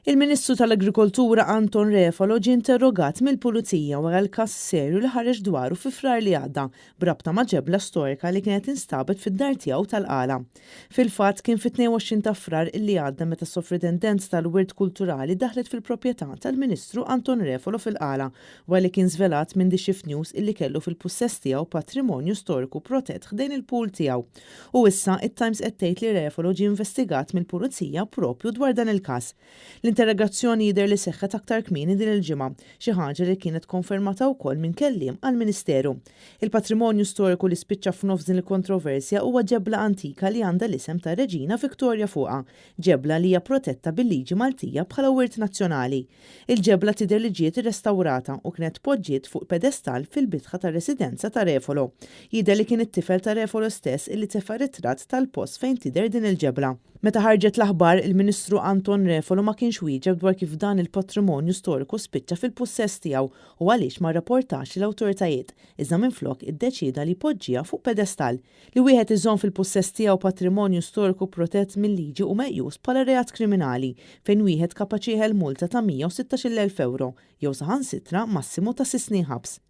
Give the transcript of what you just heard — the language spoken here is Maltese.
Il-Ministru tal-Agrikoltura Anton Refalo ġie interrogat mill-Pulizija wara l-każ serju li ħareġ dwaru fi frar li għadda brabta ma' ġebla storika li kienet instabet fid-dar tiegħu tal-Qala. Fil-fatt kien fit-22 ta' frar illi għadda meta s-Sofridendenza tal-Wirt Kulturali daħlet fil-proprjetà tal-Ministru Anton Refalo fil-Qala wara li kien żvelat minn Shift News illi kellu fil-pussess tiegħu patrimonju storiku protett ħdejn il-pool tiegħu. U issa it-Times qed tgħid li Refalo ġie investigat mill-Pulizija propju dwar dan il-każ. L-interrogazzjoni jidher li seħħet aktar kmieni din il-ġimgħa, xi ħaġa li kienet konfermata wkoll minn kelliem għall-Ministeru. Il-patrimonju storiku li spiċċa f'nofs din il-kontroversja huwa ġebla antika li għandha l-isem ta' Reġina Viktorja fuqha, ġebla li hija protetta bil-liġi Maltija bħala wirt nazzjonali. Il-ġebla tidher li ġiet irrestawrata u kienet poġġiet fuq pedestal fil-bitħa tar-residenza ta' Refalo. Jidher li kien it-tifel ta' Refalo stess illi tefa' ritratt tal-post fejn tidher din il-ġebla. Meta ħarġet l-aħbar, il-Ministru Anton Refalo ma kienx wieġeb dwar kif dan il-patrimonju storiku spiċċa fil-pussess tiegħu u għaliex ma rrapportax l-awtoritajiet, iżda minflok iddeċida li jpoġġiha fuq pedestal. Li wieħed iżomm fil-pussess tiegħu patrimonju storiku protett mill-liġi u meqjus bħala reat kriminali fejn wieħed kapaċi jieħel multa ta' 116,000 euro jew saħansitra massimu ta' 6 snin ħabs.